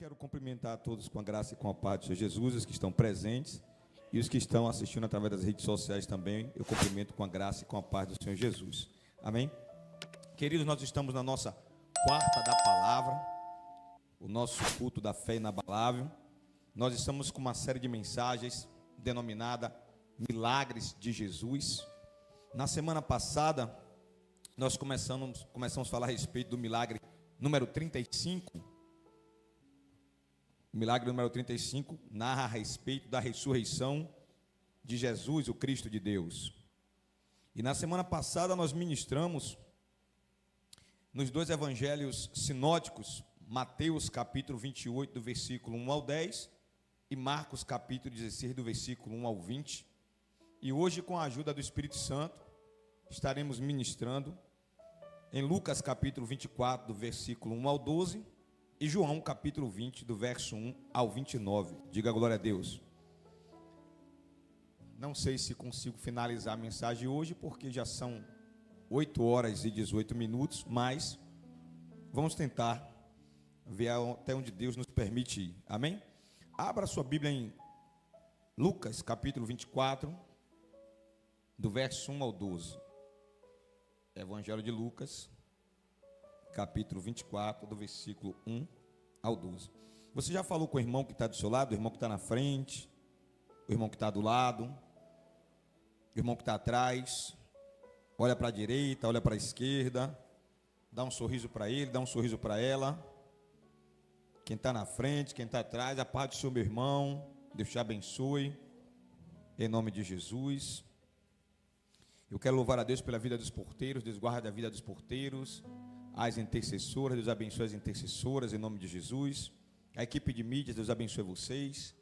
quero cumprimentar a todos com a graça e com a paz do Senhor Jesus, os que estão presentes e os que estão assistindo através das redes sociais também. Eu cumprimento com a graça e com a paz do Senhor Jesus. Amém? Queridos, nós estamos na nossa quarta da palavra, o nosso culto da fé inabalável. Nós estamos com uma série de mensagens denominada Milagres de Jesus. Na semana passada, nós começamos a falar a respeito do milagre número 35. O milagre número 35 narra a respeito da ressurreição de Jesus, o Cristo de Deus. E na semana passada nós ministramos nos dois evangelhos sinóticos, Mateus capítulo 28, do versículo 1 ao 10, e Marcos capítulo 16, do versículo 1 ao 20. E hoje, com a ajuda do Espírito Santo, estaremos ministrando em Lucas capítulo 24, do versículo 1 ao 12, e João capítulo 20, do verso 1 ao 29. Diga glória a Deus. Não sei se consigo finalizar a mensagem hoje, porque já são 8 horas e 18 minutos, mas vamos tentar ver até onde Deus nos permite ir. Amém? Abra sua Bíblia em Lucas capítulo 24, do verso 1 ao 12. Evangelho de Lucas, capítulo 24, do versículo 1 ao 12. Você já falou com o irmão que está do seu lado, o irmão que está na frente, o irmão que está do lado, o irmão que está atrás? Olha para a direita, olha para a esquerda, dá um sorriso para ele, dá um sorriso para ela. Quem está na frente, quem está atrás, a paz do Senhor, meu irmão, Deus te abençoe, em nome de Jesus. Eu quero louvar a Deus pela vida dos porteiros, Deus guarda a vida dos porteiros, as intercessoras, Deus abençoe as intercessoras, em nome de Jesus. A equipe de mídias, Deus abençoe vocês.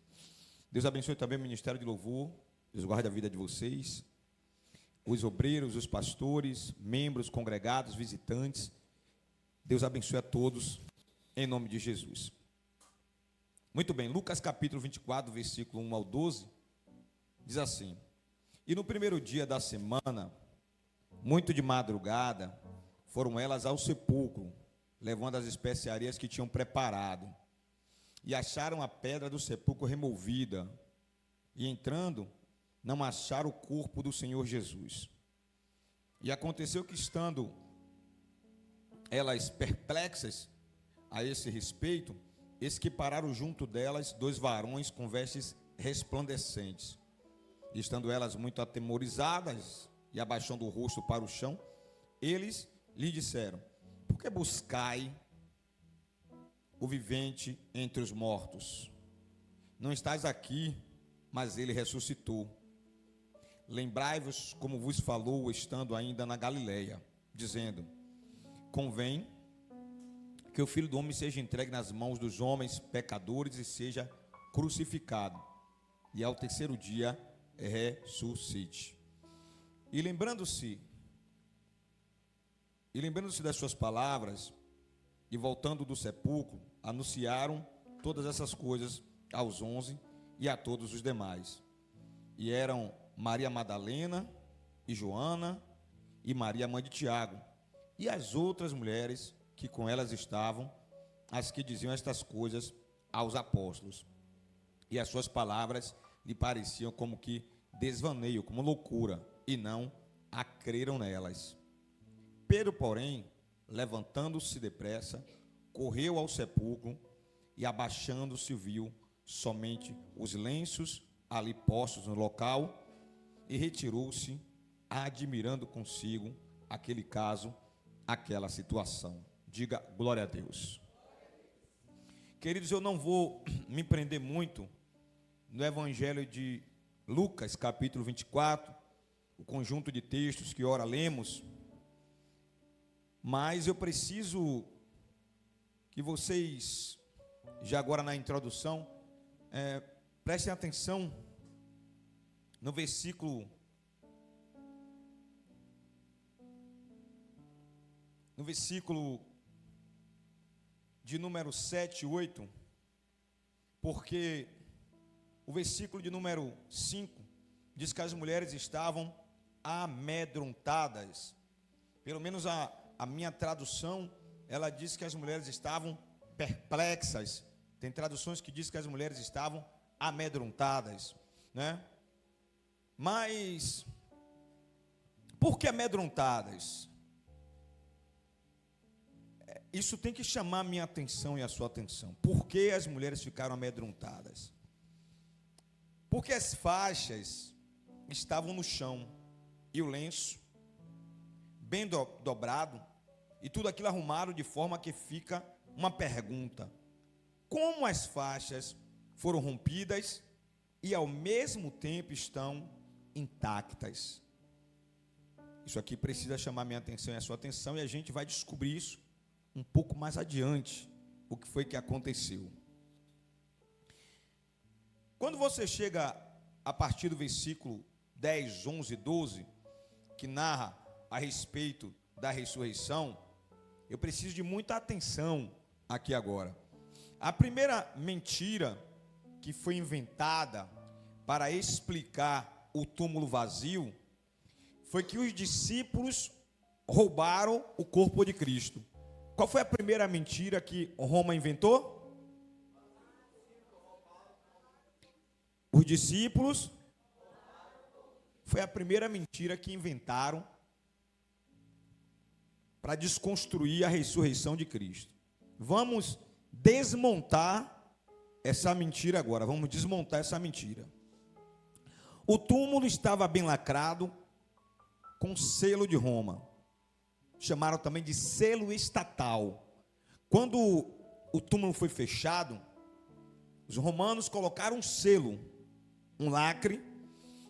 Deus abençoe também o Ministério de Louvor, Deus guarda a vida de vocês. Os obreiros, os pastores, membros, congregados, visitantes, Deus abençoe a todos, em nome de Jesus. Muito bem, Lucas capítulo 24, versículo 1 ao 12, diz assim: E no primeiro dia da semana, muito de madrugada, foram elas ao sepulcro, levando as especiarias que tinham preparado, e acharam a pedra do sepulcro removida, e entrando, não acharam o corpo do Senhor Jesus. E aconteceu que, estando elas perplexas a esse respeito, eis que pararam junto delas 2 varões com vestes resplandecentes. E estando elas muito atemorizadas e abaixando o rosto para o chão, eles lhe disseram: Por que buscai o vivente entre os mortos? Não estais aqui, mas ele ressuscitou. Lembrai-vos como vos falou, estando ainda na Galileia, dizendo: Convém que o Filho do Homem seja entregue nas mãos dos homens pecadores e seja crucificado, e ao terceiro dia ressuscite. E lembrando-se das suas palavras, e voltando do sepulcro, anunciaram todas essas coisas aos 11 e a todos os demais. E eram Maria Madalena e Joana e Maria, mãe de Tiago, e as outras mulheres que com elas estavam, as que diziam estas coisas aos apóstolos. E as suas palavras lhe pareciam como que desvaneio, como loucura, e não acreram nelas. Pedro, porém, levantando-se depressa, correu ao sepulcro e, abaixando-se, viu somente os lenços ali postos no local, e retirou-se, admirando consigo aquele caso, aquela situação. Diga glória a Deus. Queridos, eu não vou me prender muito no Evangelho de Lucas, capítulo 24, o conjunto de textos que ora lemos, mas eu preciso que vocês, já agora na introdução, prestem atenção no versículo de número 7 e 8, porque o versículo de número 5 diz que as mulheres estavam amedrontadas. Pelo menos a minha tradução, ela diz que as mulheres estavam perplexas, Tem traduções que dizem que as mulheres estavam amedrontadas, né? Mas por que amedrontadas? Isso tem que chamar a minha atenção e a sua atenção. Por que as mulheres ficaram amedrontadas? Porque as faixas estavam no chão e o lenço bem dobrado e tudo aquilo arrumado de forma que fica uma pergunta: como as faixas foram rompidas e ao mesmo tempo estão intactas? Isso aqui precisa chamar minha atenção e a sua atenção, e a gente vai descobrir isso um pouco mais adiante, o que foi que aconteceu. Quando você chega a partir do versículo 10, 11 e 12, que narra a respeito da ressurreição, eu preciso de muita atenção aqui agora. A primeira mentira que foi inventada para explicar o túmulo vazio foi que os discípulos roubaram o corpo de Cristo. Qual foi a primeira mentira que Roma inventou? Os discípulos. Foi a primeira mentira que inventaram para desconstruir a ressurreição de Cristo. Vamos desmontar essa mentira agora. Vamos desmontar essa mentira. O túmulo estava bem lacrado com selo de Roma. Chamaram também de selo estatal. Quando o túmulo foi fechado, os romanos colocaram um selo, um lacre,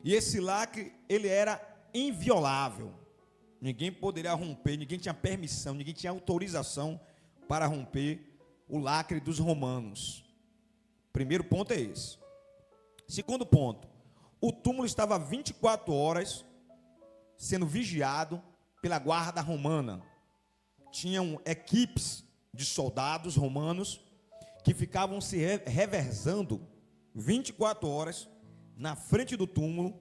e esse lacre, ele era inviolável. Ninguém poderia romper, ninguém tinha permissão, ninguém tinha autorização para romper o lacre dos romanos. Primeiro ponto é esse. Segundo ponto, o túmulo estava 24 horas sendo vigiado pela guarda romana. Tinham equipes de soldados romanos que ficavam se revezando 24 horas na frente do túmulo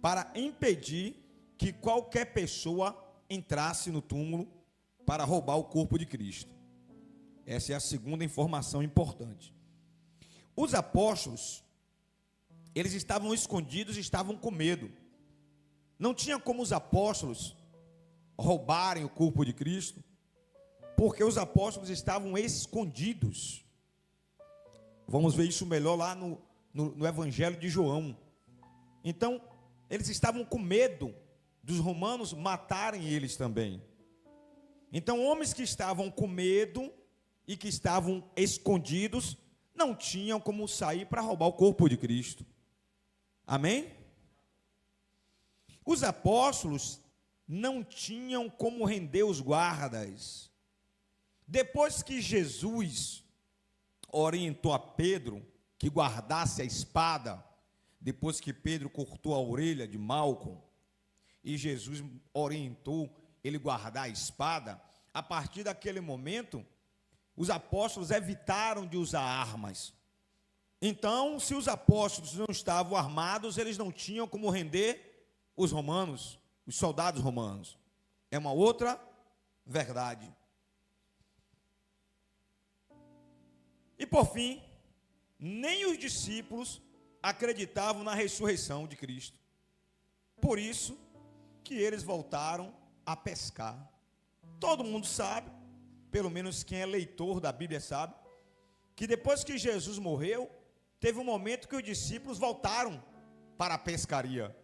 para impedir que qualquer pessoa entrasse no túmulo para roubar o corpo de Cristo. Essa é a segunda informação importante. Os apóstolos, eles estavam escondidos e estavam com medo. Não tinha como os apóstolos roubarem o corpo de Cristo, porque os apóstolos estavam escondidos. Vamos ver isso melhor lá no Evangelho de João. Então, eles estavam com medo dos romanos matarem eles também. Então, homens que estavam com medo e que estavam escondidos, não tinham como sair para roubar o corpo de Cristo. Amém? Os apóstolos não tinham como render os guardas. Depois que Jesus orientou a Pedro que guardasse a espada, depois que Pedro cortou a orelha de Malco, e Jesus orientou ele guardar a espada, a partir daquele momento, os apóstolos evitaram de usar armas. Então, se os apóstolos não estavam armados, eles não tinham como render os romanos, os soldados romanos. É uma outra verdade. E por fim, nem os discípulos acreditavam na ressurreição de Cristo. Por isso que eles voltaram a pescar. Todo mundo sabe, pelo menos quem é leitor da Bíblia sabe, que depois que Jesus morreu, teve um momento que os discípulos voltaram para a pescaria.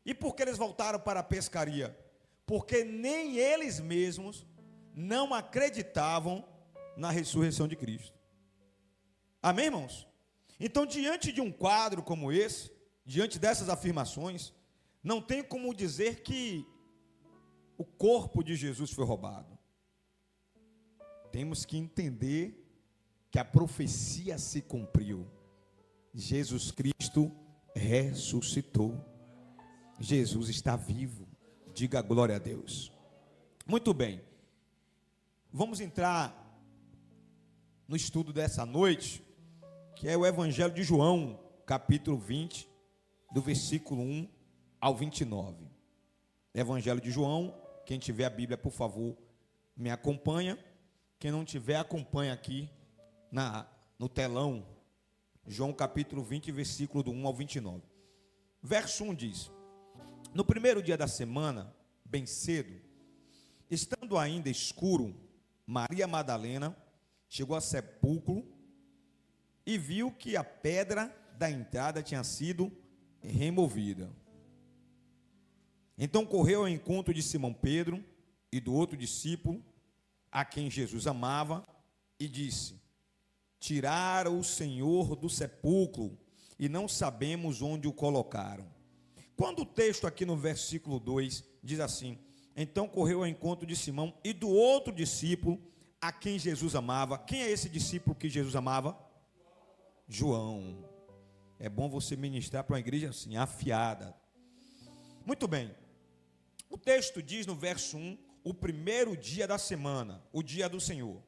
E por que eles voltaram para a pescaria? Porque nem eles mesmos não acreditavam na ressurreição de Cristo. Amém, irmãos? Então, diante de um quadro como esse, diante dessas afirmações, não tem como dizer que o corpo de Jesus foi roubado. Temos que entender que a profecia se cumpriu. Jesus Cristo ressuscitou. Jesus está vivo. Diga glória a Deus. Muito bem. Vamos entrar no estudo dessa noite, que é o Evangelho de João, capítulo 20, do versículo 1 ao 29. Evangelho de João, quem tiver a Bíblia, por favor, me acompanha. Quem não tiver, acompanha aqui no telão, João capítulo 20, versículo do 1 ao 29. Verso 1 diz: no primeiro dia da semana, bem cedo, estando ainda escuro, Maria Madalena chegou ao sepulcro e viu que a pedra da entrada tinha sido removida. Então correu ao encontro de Simão Pedro e do outro discípulo, a quem Jesus amava, e disse: tiraram o Senhor do sepulcro e não sabemos onde o colocaram. Quando o texto aqui no versículo 2 diz assim: então correu ao encontro de Simão e do outro discípulo, a quem Jesus amava. Quem é esse discípulo que Jesus amava? João. É bom você ministrar para uma igreja assim, afiada. Muito bem. O texto diz no verso 1, o primeiro dia da semana, o dia do Senhor.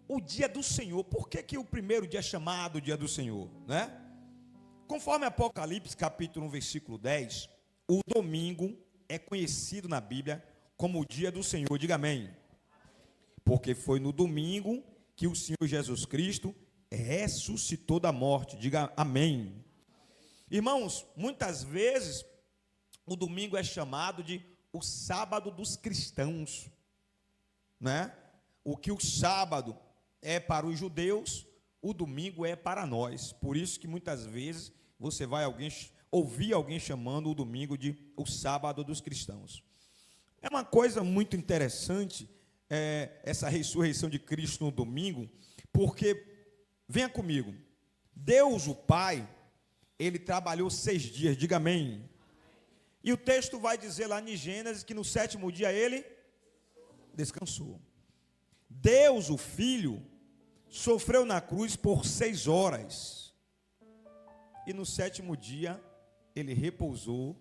O dia do Senhor, por que o primeiro dia é chamado dia do Senhor, né? Conforme Apocalipse capítulo 1, versículo 10, o domingo é conhecido na Bíblia como o dia do Senhor. Diga amém. Porque foi no domingo que o Senhor Jesus Cristo ressuscitou da morte. Diga amém. Irmãos, muitas vezes o domingo é chamado de o sábado dos cristãos, né? O que o sábado é para os judeus, o domingo é para nós. Por isso que muitas vezes você vai ouvir alguém chamando o domingo de o sábado dos cristãos. É uma coisa muito interessante essa ressurreição de Cristo no domingo, porque, venha comigo, Deus o Pai, Ele trabalhou 6 dias, diga amém. E o texto vai dizer lá em Gênesis que no 7º dia Ele descansou. Deus o Filho sofreu na cruz por 6 horas, e no 7º dia Ele repousou,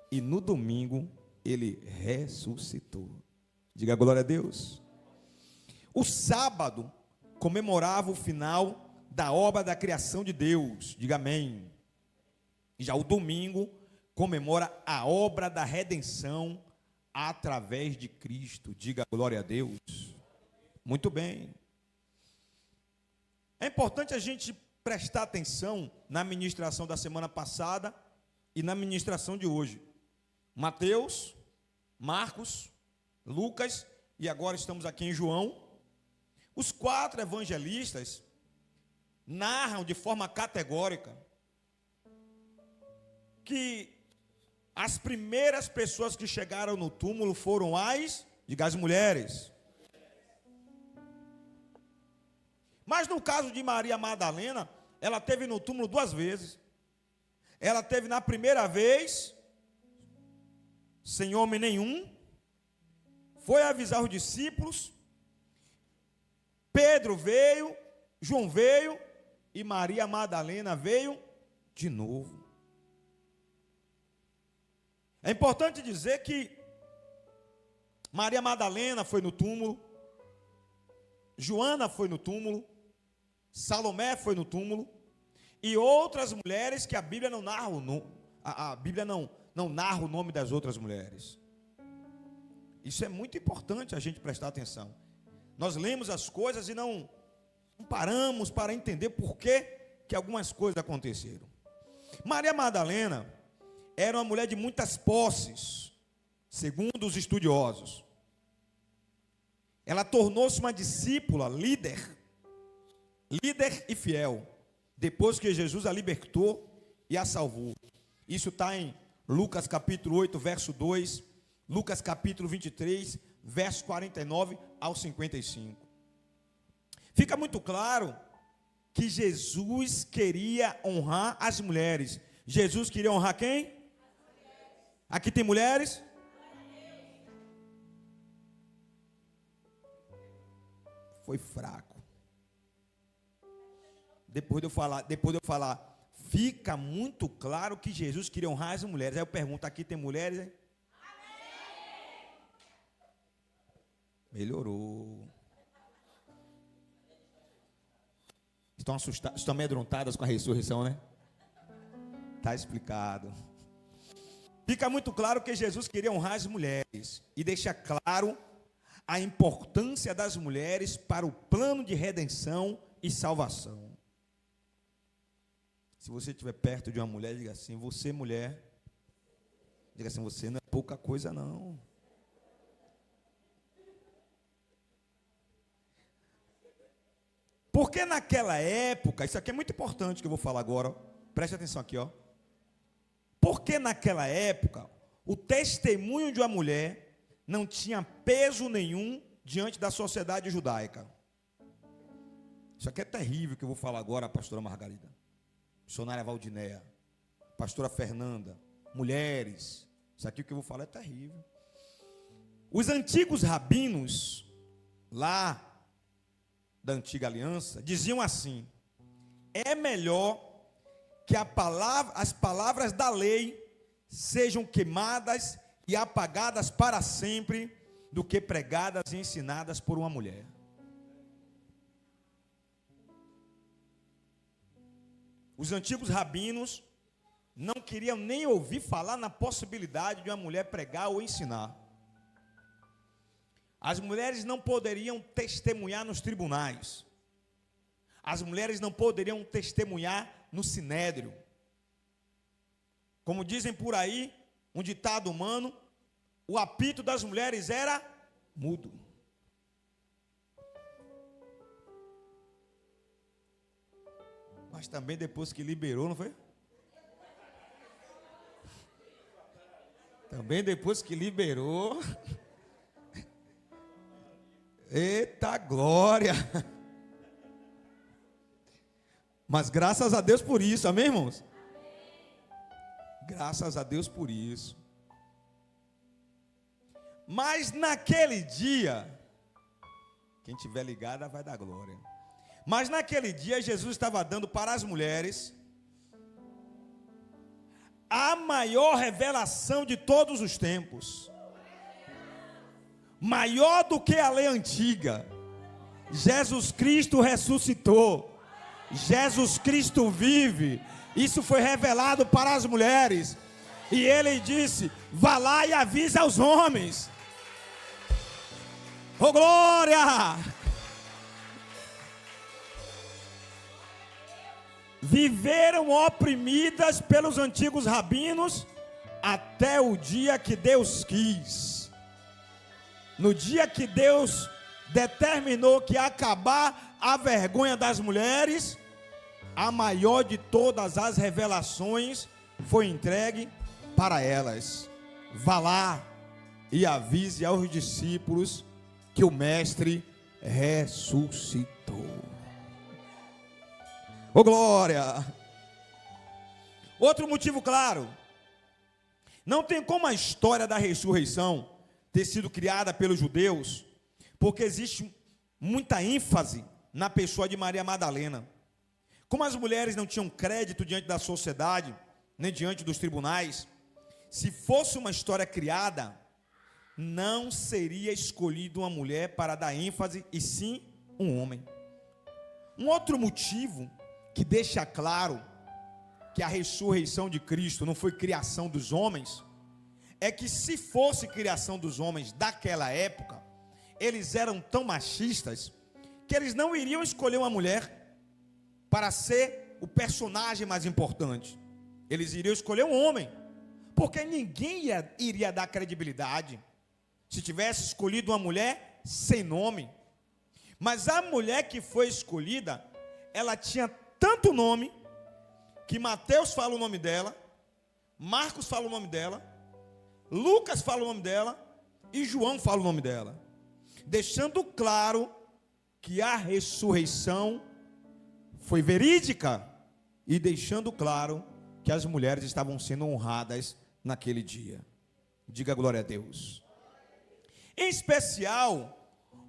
e no domingo Ele ressuscitou. Diga glória a Deus. O sábado comemorava o final da obra da criação de Deus, diga amém. E já o domingo comemora a obra da redenção através de Cristo, diga glória a Deus. Muito bem. É importante a gente prestar atenção na ministração da semana passada e na ministração de hoje. Mateus, Marcos, Lucas e agora estamos aqui em João. Os 4 evangelistas narram de forma categórica que as primeiras pessoas que chegaram no túmulo foram as mulheres. Mas no caso de Maria Madalena, ela esteve no túmulo 2 vezes. Ela esteve na primeira vez, sem homem nenhum, foi avisar os discípulos, Pedro veio, João veio, e Maria Madalena veio de novo. É importante dizer que Maria Madalena foi no túmulo, Joana foi no túmulo, Salomé foi no túmulo, e outras mulheres que a Bíblia não narra a Bíblia não narra o nome das outras mulheres. Isso é muito importante a gente prestar atenção. Nós lemos as coisas e não paramos para entender por que algumas coisas aconteceram. Maria Madalena era uma mulher de muitas posses, segundo os estudiosos. Ela tornou-se uma discípula, líder e fiel, depois que Jesus a libertou e a salvou. Isso está em Lucas capítulo 8, verso 2, Lucas capítulo 23, verso 49 ao 55. Fica muito claro que Jesus queria honrar as mulheres. Jesus queria honrar quem? Aqui tem mulheres? Foi fraco. Depois de eu falar, fica muito claro que Jesus queria honrar as mulheres. Aí eu pergunto, aqui tem mulheres? Hein? Melhorou. Estão assustadas, estão amedrontadas com a ressurreição, né? Está explicado. Fica muito claro que Jesus queria honrar as mulheres e deixa claro a importância das mulheres para o plano de redenção e salvação. Se você estiver perto de uma mulher, diga assim: você, mulher, diga assim: você não é pouca coisa, não. Porque naquela época, isso aqui é muito importante que eu vou falar agora, preste atenção aqui, ó. Porque naquela época, o testemunho de uma mulher não tinha peso nenhum diante da sociedade judaica. Isso aqui é terrível que eu vou falar agora, a pastora Margarida, missionária Valdinéia, pastora Fernanda, mulheres. Isso aqui que eu vou falar é terrível. Os antigos rabinos, lá da antiga aliança, diziam assim: é melhor que as palavras da lei sejam queimadas e apagadas para sempre do que pregadas e ensinadas por uma mulher. Os antigos rabinos não queriam nem ouvir falar na possibilidade de uma mulher pregar ou ensinar. As mulheres não poderiam testemunhar nos tribunais. As mulheres não poderiam testemunhar no sinédrio. Como dizem por aí, um ditado humano, o apito das mulheres era mudo. Mas também depois que liberou, não foi? Também depois que liberou. Eita glória! Mas graças a Deus por isso, amém, irmãos? Graças a Deus por isso. Mas naquele dia, quem tiver ligada vai dar glória. Mas naquele dia Jesus estava dando para as mulheres a maior revelação de todos os tempos. Maior do que a lei antiga. Jesus Cristo ressuscitou. Jesus Cristo vive. Isso foi revelado para as mulheres. E ele disse: vá lá e avise aos homens. Oh glória! Viveram oprimidas pelos antigos rabinos até o dia que Deus quis. No dia que Deus determinou que ia acabar a vergonha das mulheres, a maior de todas as revelações foi entregue para elas. Vá lá e avise aos discípulos que o Mestre ressuscitou. Oh glória! Outro motivo claro: não tem como a história da ressurreição ter sido criada pelos judeus, porque existe muita ênfase na pessoa de Maria Madalena. Como as mulheres não tinham crédito diante da sociedade, nem diante dos tribunais, se fosse uma história criada, não seria escolhida uma mulher para dar ênfase, e sim um homem. Um outro motivo que deixa claro que a ressurreição de Cristo não foi criação dos homens, é que se fosse criação dos homens daquela época, eles eram tão machistas, que eles não iriam escolher uma mulher para ser o personagem mais importante. Eles iriam escolher um homem, porque ninguém iria dar credibilidade se tivesse escolhido uma mulher sem nome. Mas a mulher que foi escolhida, ela tinha tanto nome, que Mateus fala o nome dela, Marcos fala o nome dela, Lucas fala o nome dela, e João fala o nome dela, deixando claro que a ressurreição foi verídica, e deixando claro que as mulheres estavam sendo honradas naquele dia. Diga glória a Deus. Em especial,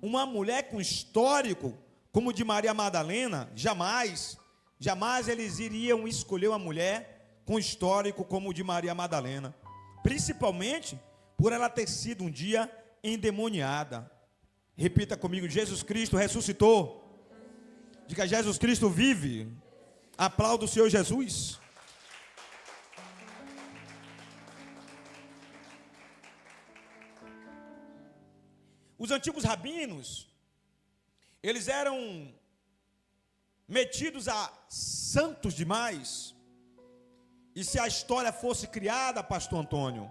uma mulher com histórico como o de Maria Madalena, jamais eles iriam escolher uma mulher com histórico como o de Maria Madalena, principalmente por ela ter sido um dia endemoniada. Repita comigo: Jesus Cristo ressuscitou. Diga: Jesus Cristo vive. Aplauda o Senhor Jesus. Os antigos rabinos, eles eram metidos a santos demais, e se a história fosse criada, pastor Antônio,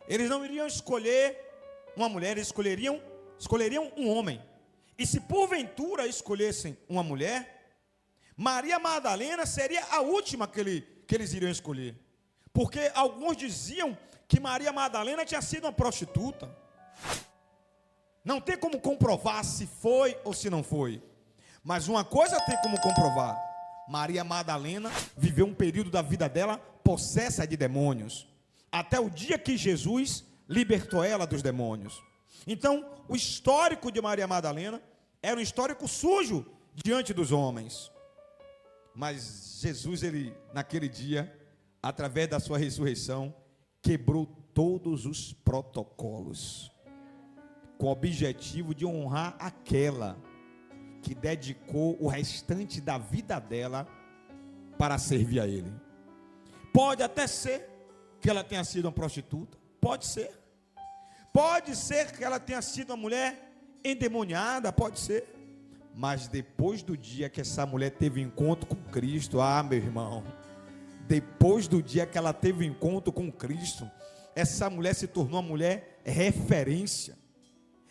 eles não iriam escolher uma mulher, eles escolheriam um homem. E se porventura escolhessem uma mulher, Maria Madalena seria a última que eles iriam escolher. Porque alguns diziam que Maria Madalena tinha sido uma prostituta. Não tem como comprovar se foi ou se não foi. Mas uma coisa tem como comprovar: Maria Madalena viveu um período da vida dela possessa de demônios, até o dia que Jesus libertou ela dos demônios. Então, o histórico de Maria Madalena era um histórico sujo diante dos homens. Mas Jesus, ele, naquele dia, através da sua ressurreição, quebrou todos os protocolos, com o objetivo de honrar aquela que dedicou o restante da vida dela para servir a Ele. Pode até ser que ela tenha sido uma prostituta, pode ser que ela tenha sido uma mulher endemoniada, pode ser, mas depois do dia que essa mulher teve encontro com Cristo, meu irmão, depois do dia que ela teve encontro com Cristo, essa mulher se tornou uma mulher referência,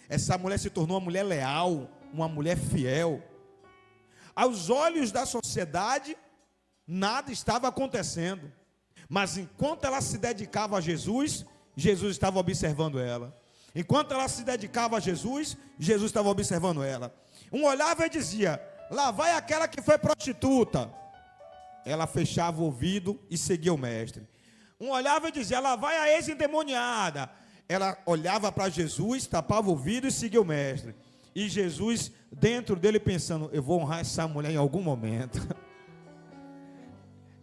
essa mulher se tornou uma mulher leal, uma mulher fiel. Aos olhos da sociedade, nada estava acontecendo, mas enquanto ela se dedicava a Jesus, Jesus estava observando ela. Enquanto ela se dedicava a Jesus, Jesus estava observando ela. Um olhava e dizia: lá vai aquela que foi prostituta. Ela fechava o ouvido e seguia o mestre. Um olhava e dizia: lá vai a ex-endemoniada. Ela olhava para Jesus, tapava o ouvido e seguia o mestre. E Jesus dentro dele pensando: eu vou honrar essa mulher em algum momento.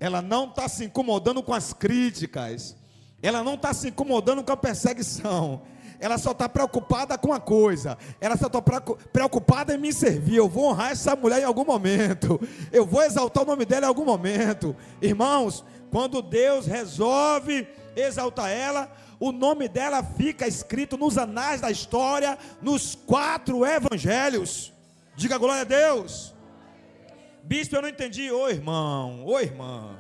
Ela não está se incomodando com as críticas, ela não está se incomodando com a perseguição, ela só está preocupada com a coisa, ela só está preocupada em me servir. Eu vou honrar essa mulher em algum momento, eu vou exaltar o nome dela em algum momento. Irmãos, quando Deus resolve exaltar ela, o nome dela fica escrito nos anais da história, nos 4 evangelhos. Diga glória a Deus. Bispo, eu não entendi. Ô irmão, ô irmã,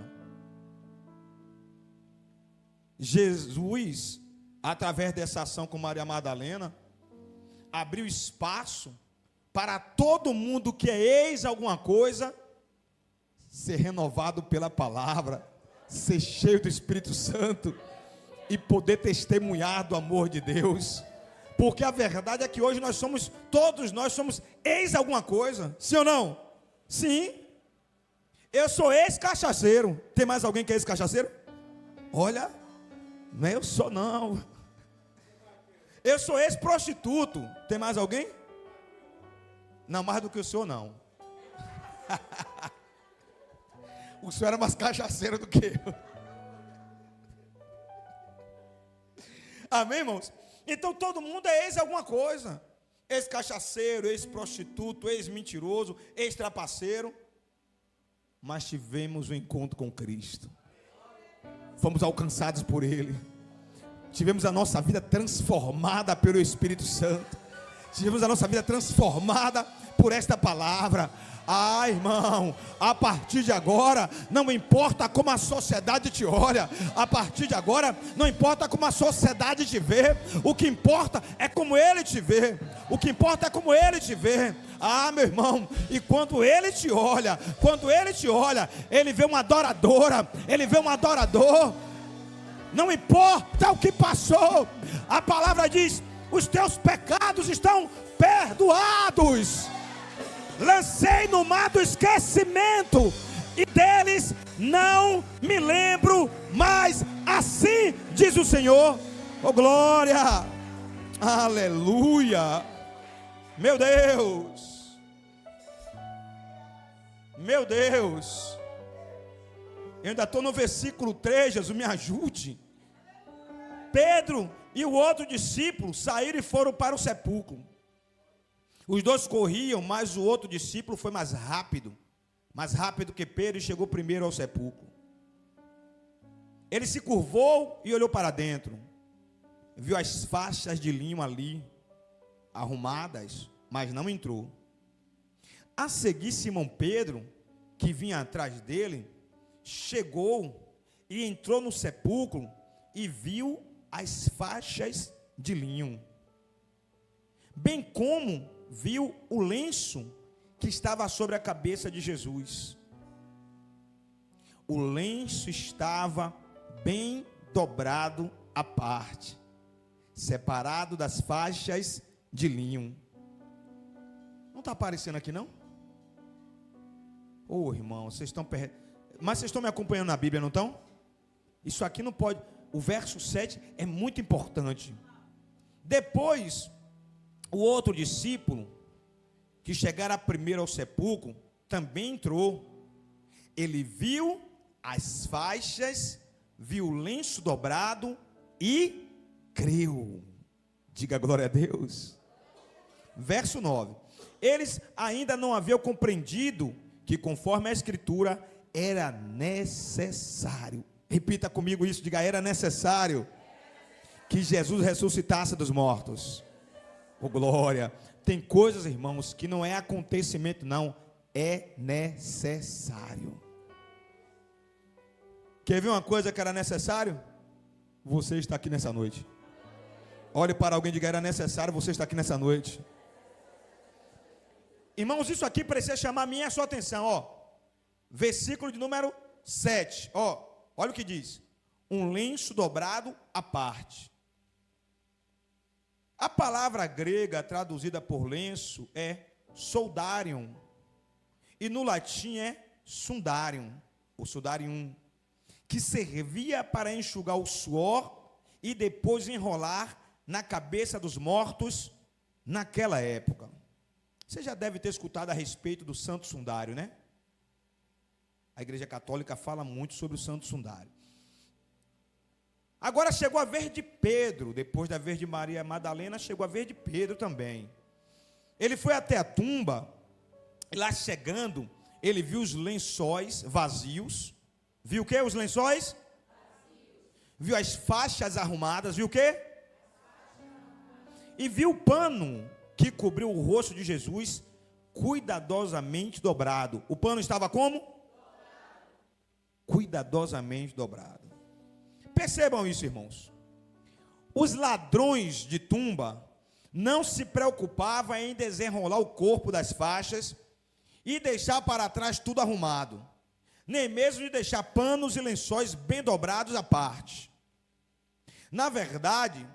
Jesus, através dessa ação com Maria Madalena, abriu espaço para todo mundo que é ex alguma coisa ser renovado pela palavra, ser cheio do Espírito Santo e poder testemunhar do amor de Deus. Porque a verdade é que hoje todos nós somos ex alguma coisa, sim ou não? Sim. Eu sou ex-cachaceiro. Tem mais alguém que é ex-cachaceiro? Olha, não é eu sou não. Eu sou ex-prostituto. Tem mais alguém? Não, mais do que o senhor não. O senhor era mais cachaceiro do que eu. Amém, irmãos? Então todo mundo é ex alguma coisa. Ex-cachaceiro, ex-prostituto, ex-mentiroso, ex-trapaceiro. Mas tivemos um encontro com Cristo. Fomos alcançados por Ele. Tivemos a nossa vida transformada pelo Espírito Santo. Tivemos a nossa vida transformada por esta palavra. Irmão, a partir de agora, não importa como a sociedade te olha, a partir de agora, não importa como a sociedade te vê, o que importa é como Ele te vê, o que importa é como Ele te vê. Meu irmão, e quando Ele te olha, Ele vê uma adoradora, Ele vê um adorador, não importa o que passou, a palavra diz: os teus pecados estão perdoados. Lancei no mar do esquecimento, e deles não me lembro mais. Assim diz o Senhor. Oh glória, aleluia. Meu Deus, meu Deus, eu ainda estou no versículo 3, Jesus me ajude. Pedro e o outro discípulo saíram e foram para o sepulcro. Os dois corriam, mas o outro discípulo foi mais rápido que Pedro, e chegou primeiro ao sepulcro. Ele se curvou e olhou para dentro, viu as faixas de linho ali, arrumadas, mas não entrou. A seguir, Simão Pedro, que vinha atrás dele, chegou e entrou no sepulcro e viu as faixas de linho, bem como viu o lenço que estava sobre a cabeça de Jesus. O lenço estava bem dobrado à parte, separado das faixas de linho. Não está aparecendo aqui, não? Ô, irmão, vocês estão... Mas vocês estão me acompanhando na Bíblia, não estão? Isso aqui não pode... O verso 7 é muito importante. Depois, o outro discípulo, que chegara primeiro ao sepulcro, também entrou. Ele viu as faixas, viu o lenço dobrado e creu. Diga glória a Deus. Verso 9. Eles ainda não haviam compreendido que, conforme a Escritura, era necessário. Repita comigo isso, diga: era necessário que Jesus ressuscitasse dos mortos. Oh, glória. Tem coisas, irmãos, que não é acontecimento, não, é necessário. Quer ver uma coisa que era necessário? Você está aqui nessa noite. Olhe para alguém e diga: era necessário você estar aqui nessa noite. Irmãos, isso aqui precisa chamar a minha e a sua atenção, ó. Versículo de número 7, ó. Olha o que diz: um lenço dobrado à parte. A palavra grega traduzida por lenço é soldarium, e no latim é sundarium, ou sudarium, que servia para enxugar o suor e depois enrolar na cabeça dos mortos naquela época. Você já deve ter escutado a respeito do Santo Sundário, né? A Igreja Católica fala muito sobre o Santo Sundário. Agora chegou a vez de Pedro, depois da vez de Maria Madalena, chegou a vez de Pedro também. Ele foi até a tumba, e lá chegando, ele viu os lençóis vazios. Viu o que? Os lençóis? Vazios. Viu as faixas arrumadas, viu o que? E viu o pano que cobriu o rosto de Jesus, cuidadosamente dobrado. O pano estava como? Cuidadosamente dobrado. Percebam isso, irmãos. Os ladrões de tumba não se preocupavam em desenrolar o corpo das faixas e deixar para trás tudo arrumado, nem mesmo de deixar panos e lençóis bem dobrados à parte. Na verdade,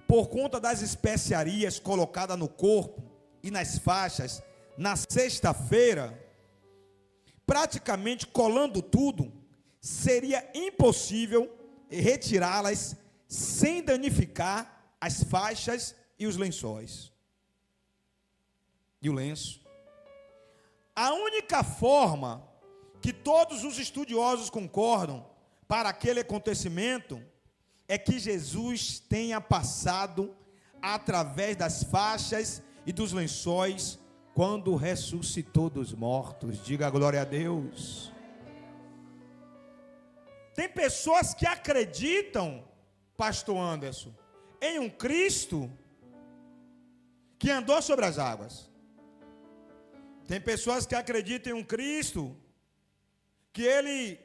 por conta das especiarias colocadas no corpo e nas faixas, na sexta-feira, praticamente colando tudo, seria impossível retirá-las sem danificar as faixas e os lençóis. E o lenço. A única forma que todos os estudiosos concordam para aquele acontecimento é que Jesus tenha passado através das faixas e dos lençóis quando ressuscitou dos mortos. Diga glória a Deus. Tem pessoas que acreditam, pastor Anderson, em um Cristo que andou sobre as águas. Tem pessoas que acreditam em um Cristo que ele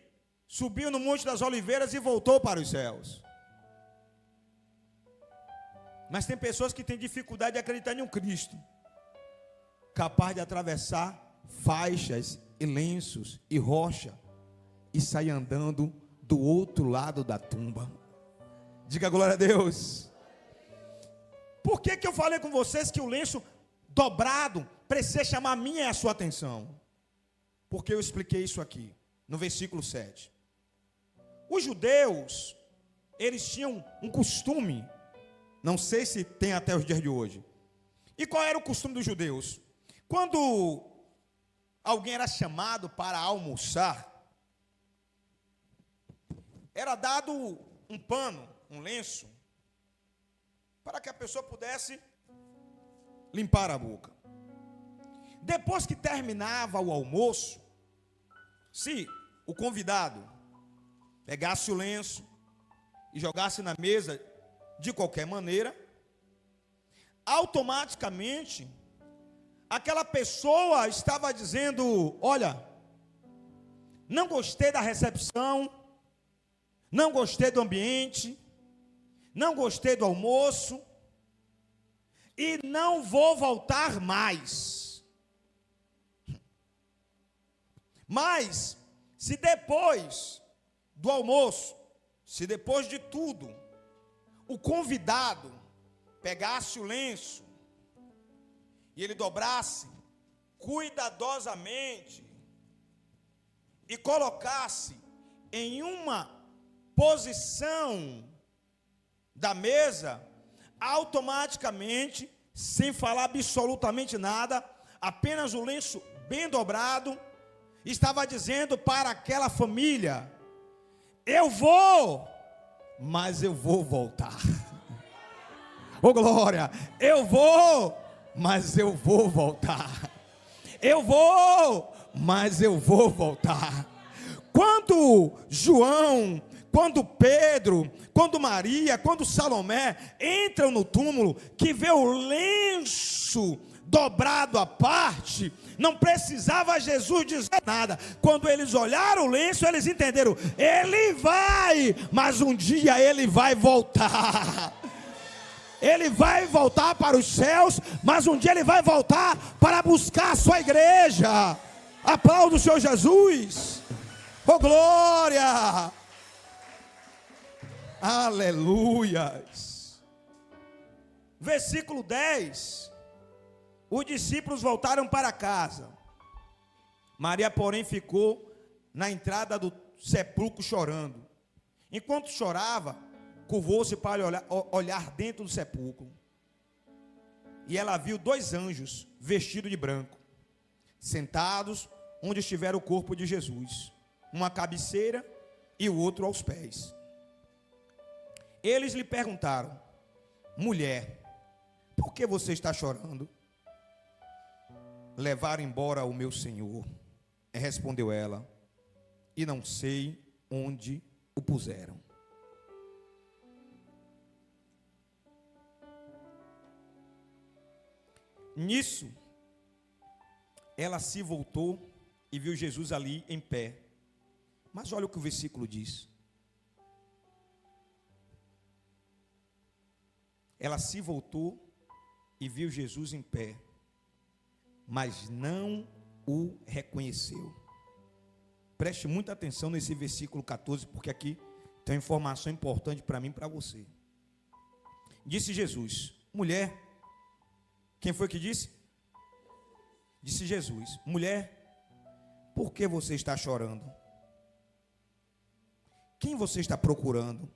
subiu no Monte das Oliveiras e voltou para os céus. Mas tem pessoas que têm dificuldade de acreditar em um Cristo capaz de atravessar faixas e lenços e rocha e sair andando do outro lado da tumba. Diga glória a Deus. Por que eu falei com vocês que o lenço dobrado precisa chamar a minha e a sua atenção? Porque eu expliquei isso aqui, no versículo 7. Os judeus, eles tinham um costume, não sei se tem até os dias de hoje. E qual era o costume dos judeus? Quando alguém era chamado para almoçar, era dado um pano, um lenço, para que a pessoa pudesse limpar a boca. Depois que terminava o almoço, se o convidado pegasse o lenço e jogasse na mesa de qualquer maneira, automaticamente aquela pessoa estava dizendo: olha, não gostei da recepção, não gostei do ambiente, não gostei do almoço, e não vou voltar mais. Mas, se depois do almoço, se depois de tudo, o convidado pegasse o lenço e ele dobrasse cuidadosamente e colocasse em uma posição da mesa, automaticamente, sem falar absolutamente nada, apenas o lenço bem dobrado, estava dizendo para aquela família: eu vou, mas eu vou voltar. Oh glória, eu vou, mas eu vou voltar. Eu vou, mas eu vou voltar. Quando João, quando Pedro, quando Maria, quando Salomé entram no túmulo, que vê o lenço dobrado à parte, não precisava Jesus dizer nada. Quando eles olharam o lenço, eles entenderam: ele vai, mas um dia ele vai voltar. Ele vai voltar para os céus, mas um dia ele vai voltar para buscar a sua igreja. Aplauda o Senhor Jesus. Oh glória! Aleluias! Versículo 10. Os discípulos voltaram para casa. Maria, porém, ficou na entrada do sepulcro chorando. Enquanto chorava, curvou-se para olhar dentro do sepulcro. E ela viu 2 anjos vestidos de branco, sentados onde estivera o corpo de Jesus, uma à cabeceira e o outro aos pés. Eles lhe perguntaram: mulher, por que você está chorando? Levaram embora o meu Senhor, respondeu ela, e não sei onde o puseram. Nisso, ela se voltou e viu Jesus ali em pé. Mas olha o que o versículo diz. Ela se voltou e viu Jesus em pé, mas não o reconheceu. Preste muita atenção nesse versículo 14, porque aqui tem uma informação importante para mim e para você. Disse Jesus: mulher, quem foi que disse? Disse Jesus: mulher, por que você está chorando? Quem você está procurando?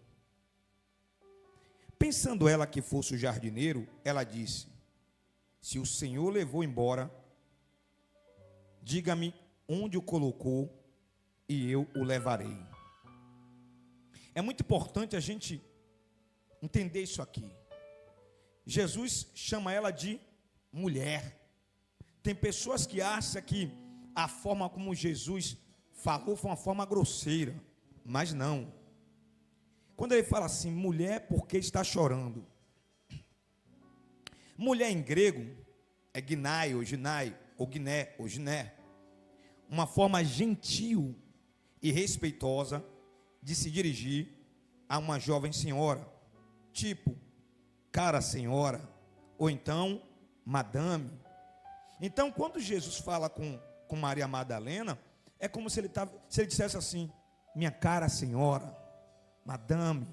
Pensando ela que fosse o jardineiro, ela disse: se o Senhor levou embora, diga-me onde o colocou e eu o levarei. É muito importante a gente entender isso aqui. Jesus chama ela de mulher. Tem pessoas que acham que a forma como Jesus falou foi uma forma grosseira, mas não. Quando ele fala assim: mulher, por que está chorando? Mulher em grego é gnai, ou ginai, ou gné, ou giné, uma forma gentil e respeitosa de se dirigir a uma jovem senhora, tipo cara senhora, ou então madame. Então, quando Jesus fala com Maria Madalena, é como se ele dissesse assim: minha cara senhora, madame,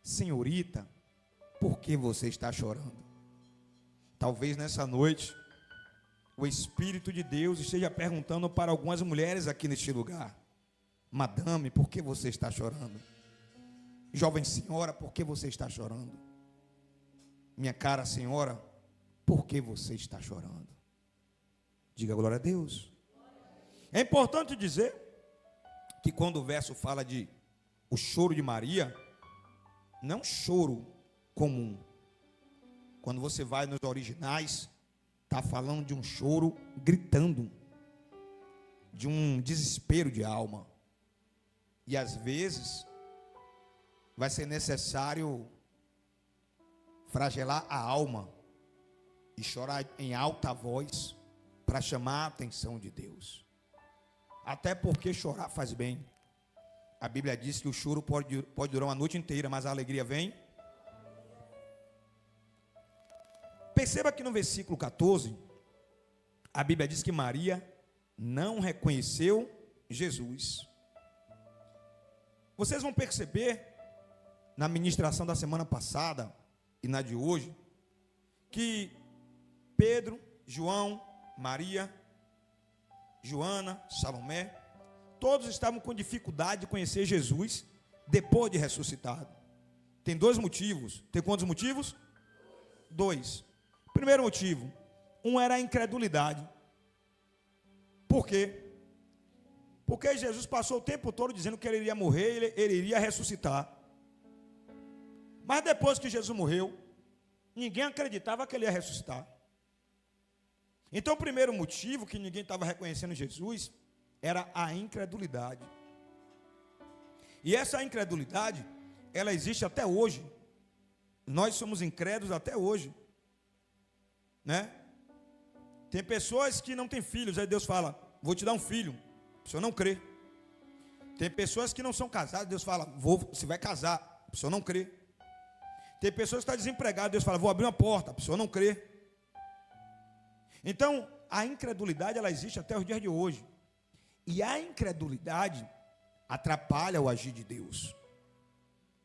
senhorita, por que você está chorando? Talvez nessa noite o Espírito de Deus esteja perguntando para algumas mulheres aqui neste lugar: madame, por que você está chorando? Jovem senhora, por que você está chorando? Minha cara senhora, por que você está chorando? Diga glória a Deus. É importante dizer que quando o verso fala de o choro de Maria, não é um choro comum. Quando você vai nos originais, está falando de um choro gritando, de um desespero de alma. E às vezes vai ser necessário flagelar a alma e chorar em alta voz para chamar a atenção de Deus. Até porque chorar faz bem. A Bíblia diz que o choro pode durar uma noite inteira, mas a alegria vem. Perceba que no versículo 14, a Bíblia diz que Maria não reconheceu Jesus. Vocês vão perceber, na ministração da semana passada e na de hoje, que Pedro, João, Maria, Joana, Salomé, todos estavam com dificuldade de conhecer Jesus depois de ressuscitado. Tem dois motivos. Tem quantos motivos? Dois. Primeiro motivo, um era a incredulidade. Por quê? Porque Jesus passou o tempo todo dizendo que ele iria morrer, ele iria ressuscitar. Mas depois que Jesus morreu, ninguém acreditava que ele ia ressuscitar. Então o primeiro motivo que ninguém estava reconhecendo Jesus era a incredulidade. E essa incredulidade, ela existe até hoje. Nós somos incrédulos até hoje, né? Tem pessoas que não têm filhos, aí Deus fala, vou te dar um filho, a pessoa não crê. Tem pessoas que não são casadas, Deus fala, você vai casar, a pessoa não crê. Tem pessoas que estão desempregadas, Deus fala, vou abrir uma porta, a pessoa não crê. Então, a incredulidade, ela existe até os dias de hoje. E a incredulidade atrapalha o agir de Deus.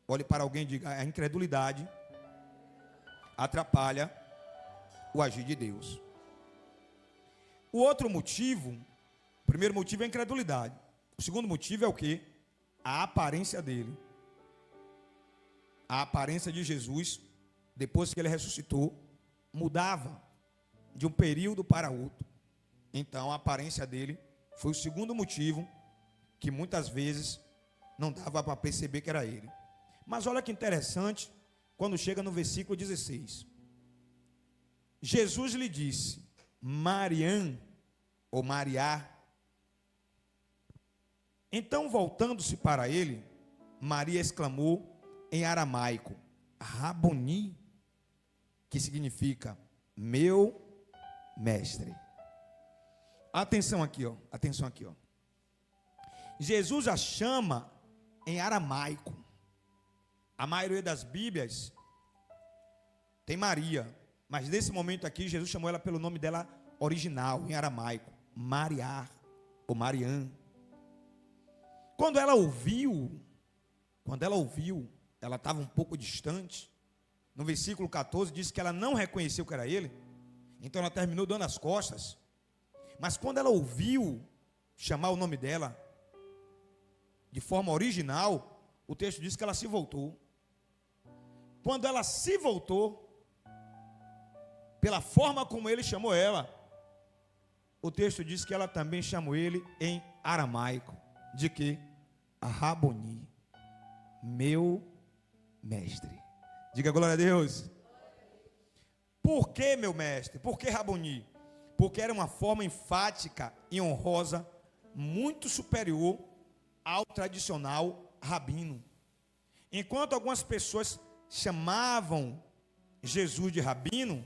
Olhe para alguém e diga, a incredulidade atrapalha o agir de Deus. O outro motivo, o primeiro motivo é a incredulidade. O segundo motivo é o quê? A aparência dele. A aparência de Jesus, depois que ele ressuscitou, mudava de um período para outro. Então a aparência dele foi o segundo motivo que muitas vezes não dava para perceber que era ele. Mas olha que interessante, quando chega no versículo 16. Jesus lhe disse, Mariã, ou Mariá. Então, voltando-se para ele, Maria exclamou em aramaico, Raboni, que significa meu mestre. Atenção aqui, ó. Atenção aqui, ó. Jesus a chama em aramaico. A maioria das Bíblias tem Maria, mas nesse momento aqui Jesus chamou ela pelo nome dela original, em aramaico, Mariá ou Mariã. Quando ela ouviu, ela estava um pouco distante. No versículo 14 diz que ela não reconheceu que era ele. Então ela terminou dando as costas. Mas quando ela ouviu chamar o nome dela de forma original, o texto diz que ela se voltou. Quando ela se voltou, pela forma como ele chamou ela, o texto diz que ela também chamou ele em aramaico. De quê? Raboni, meu mestre. Diga glória a Deus. Por que meu mestre? Por que Raboni? Porque era uma forma enfática e honrosa, muito superior ao tradicional rabino. Enquanto algumas pessoas chamavam Jesus de rabino,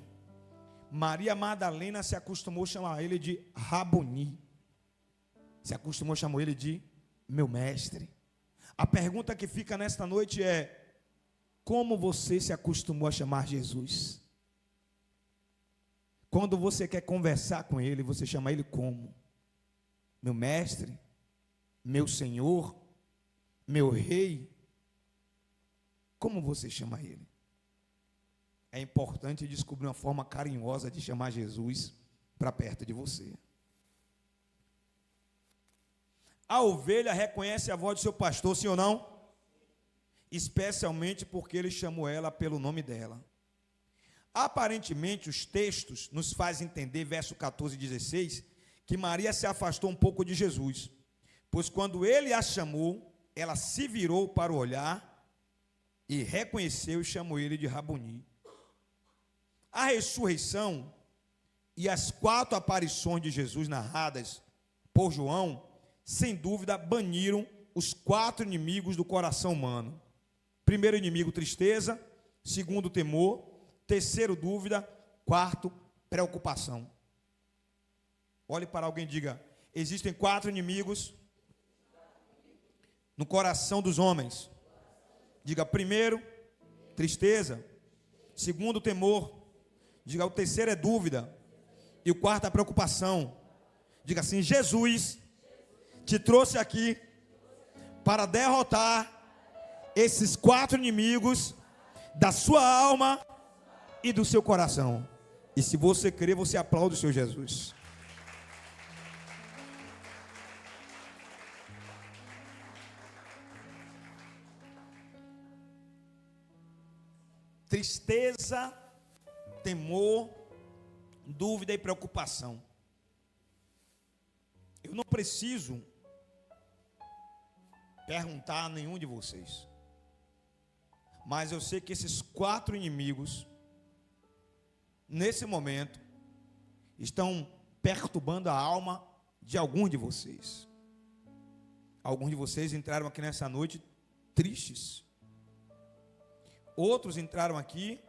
Maria Madalena se acostumou a chamar ele de Raboni. Se acostumou a chamar ele de meu mestre. A pergunta que fica nesta noite é: como você se acostumou a chamar Jesus? Quando você quer conversar com ele, você chama ele como? Meu mestre, meu senhor, meu rei. Como você chama ele? É importante descobrir uma forma carinhosa de chamar Jesus para perto de você. A ovelha reconhece a voz do seu pastor, sim ou não? Especialmente porque ele chamou ela pelo nome dela. Aparentemente, os textos nos fazem entender, verso 14 e 16, que Maria se afastou um pouco de Jesus, pois quando ele a chamou, ela se virou para o olhar e reconheceu e chamou ele de Raboni. A ressurreição e as 4 aparições de Jesus narradas por João, sem dúvida, baniram os 4 inimigos do coração humano. Primeiro inimigo, tristeza. Segundo, temor. Terceiro, dúvida. Quarto, preocupação. Olhe para alguém e diga: existem 4 inimigos no coração dos homens. Diga: primeiro, tristeza. Segundo, temor. Diga: o terceiro é dúvida. E o quarto é preocupação. Diga assim: Jesus te trouxe aqui para derrotar esses 4 inimigos da sua alma e do seu coração. E se você crer, você aplaude o seu Jesus. Tristeza, temor, dúvida e preocupação. Eu não preciso perguntar a nenhum de vocês, mas eu sei que esses 4 inimigos, nesse momento, estão perturbando a alma de alguns de vocês. Alguns de vocês entraram aqui nessa noite tristes. Outros entraram aqui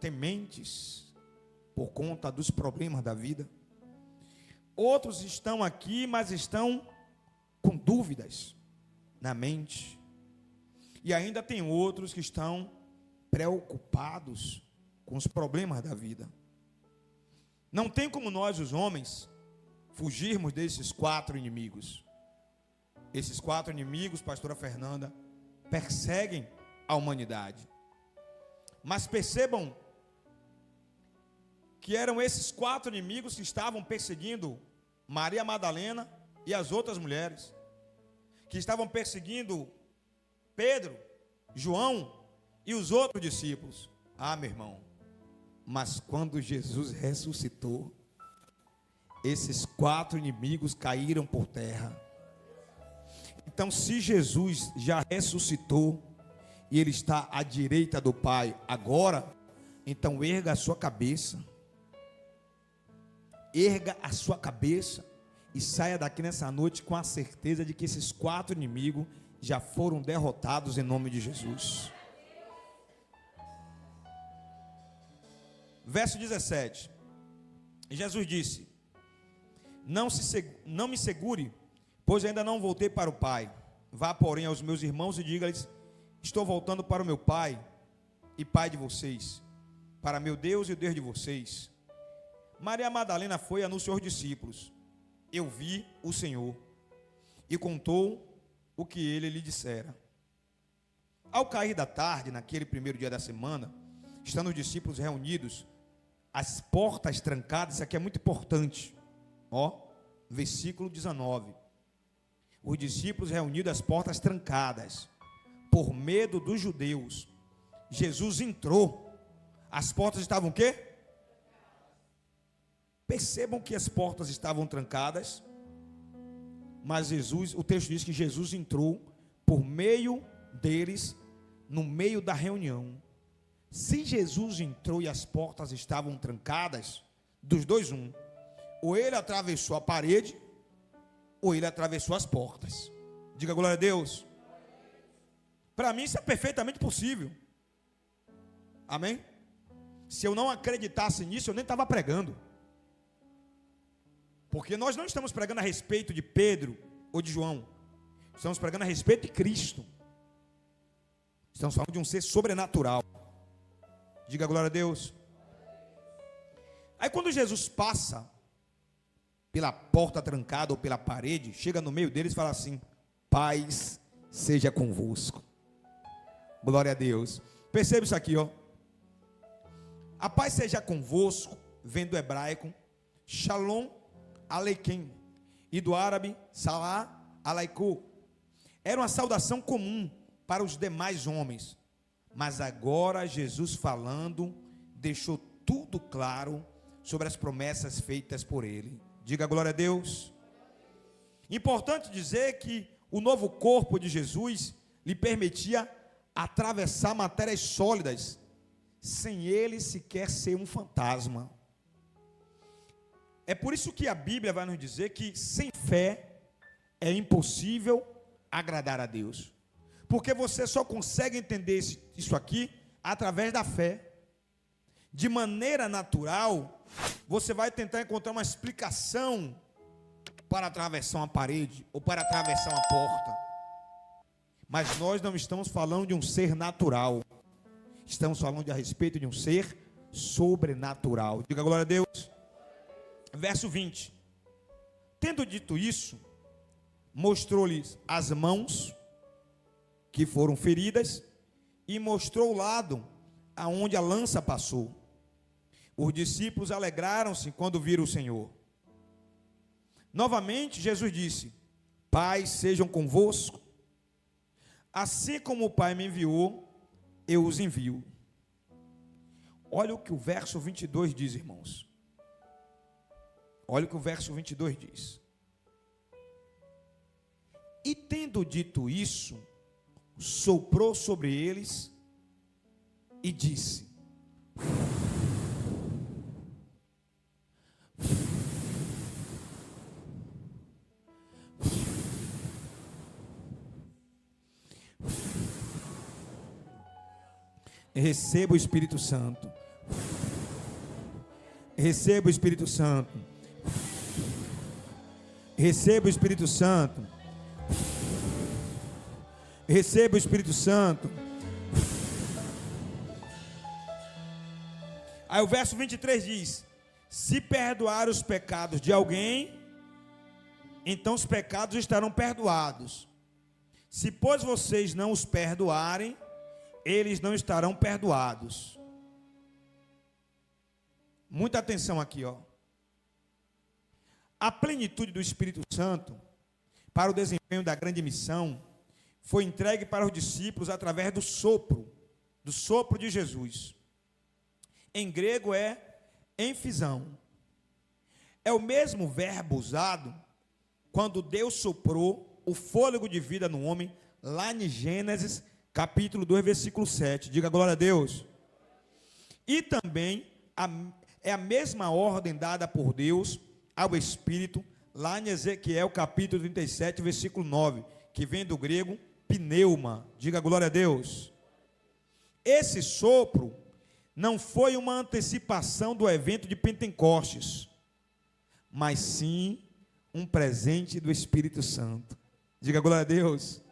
tementes por conta dos problemas da vida. Outros estão aqui, mas estão com dúvidas na mente. E ainda tem outros que estão preocupados com os problemas da vida. Não tem como nós, os homens, fugirmos desses 4 inimigos. Esses 4 inimigos, pastora Fernanda, perseguem a humanidade. Mas percebam que eram esses 4 inimigos que estavam perseguindo Maria Madalena e as outras mulheres, que estavam perseguindo Pedro, João e os outros discípulos. Ah, meu irmão, mas quando Jesus ressuscitou, esses 4 inimigos caíram por terra. Então, se Jesus já ressuscitou e Ele está à direita do Pai agora, então erga a sua cabeça. Erga a sua cabeça e saia daqui nessa noite com a certeza de que esses 4 inimigos já foram derrotados em nome de Jesus. Verso 17. Jesus disse: não me segure, pois ainda não voltei para o Pai. Vá, porém, aos meus irmãos e diga-lhes: estou voltando para o meu Pai e Pai de vocês, para meu Deus e o Deus de vocês. Maria Madalena foi e anunciou aos discípulos: eu vi o Senhor, e contou o que ele lhe dissera. Ao cair da tarde, naquele primeiro dia da semana, estando os discípulos reunidos, as portas trancadas. Isso aqui é muito importante, versículo 19. Os discípulos reunidos, as portas trancadas, por medo dos judeus. Jesus entrou, as portas estavam o quê? Percebam que as portas estavam trancadas, mas Jesus, o texto diz que Jesus entrou por meio deles, no meio da reunião. Se Jesus entrou e as portas estavam trancadas, dos dois um, ou ele atravessou a parede, ou ele atravessou as portas. Diga glória a Deus. Para mim isso é perfeitamente possível. Amém? Se eu não acreditasse nisso, eu nem estava pregando. Porque nós não estamos pregando a respeito de Pedro ou de João. Estamos pregando a respeito de Cristo. Estamos falando de um ser sobrenatural. Diga glória a Deus. Aí quando Jesus passa pela porta trancada ou pela parede, chega no meio deles e fala assim: paz seja convosco. Glória a Deus. Perceba isso aqui, A paz seja convosco, vem do hebraico Shalom Aleikum, e do árabe Salam Aleikum. Era uma saudação comum para os demais homens, mas agora Jesus falando, deixou tudo claro sobre as promessas feitas por ele. Diga glória a Deus. Importante dizer que o novo corpo de Jesus lhe permitia atravessar matérias sólidas, sem ele sequer ser um fantasma. É por isso que a Bíblia vai nos dizer que sem fé é impossível agradar a Deus. Porque você só consegue entender isso aqui através da fé. de maneira natural, você vai tentar encontrar uma explicação para atravessar uma parede ou para atravessar uma porta. Mas nós não estamos falando de um ser natural. Estamos falando a respeito de um ser sobrenatural. Diga glória a Deus. Verso 20. Tendo dito isso, mostrou-lhes as mãos que foram feridas e mostrou o lado aonde a lança passou. Os discípulos alegraram-se quando viram o Senhor. Novamente Jesus disse: Pai, sejam convosco. Assim como o Pai me enviou, eu os envio. Olha o que o verso 22 diz, irmãos. Olha o que o verso 22 diz. E tendo dito isso, soprou sobre eles e disse: receba o Espírito Santo. Receba o Espírito Santo. Receba o Espírito Santo. Receba o Espírito Santo. Aí o verso 23 diz: se perdoar os pecados de alguém, então os pecados estarão perdoados. Se, pois, vocês não os perdoarem, eles não estarão perdoados. Muita atenção aqui, ó. A plenitude do Espírito Santo para o desempenho da grande missão foi entregue para os discípulos através do sopro de Jesus. Em grego é enfisão. É o mesmo verbo usado quando Deus soprou o fôlego de vida no homem, lá em Gênesis, capítulo 2, versículo 7. Diga glória a Deus. E também é a mesma ordem dada por Deus ao Espírito, lá em Ezequiel, capítulo 37, versículo 9, que vem do grego pneuma. Diga glória a Deus. Esse sopro não foi uma antecipação do evento de Pentecostes, mas sim um presente do Espírito Santo. Diga glória a Deus.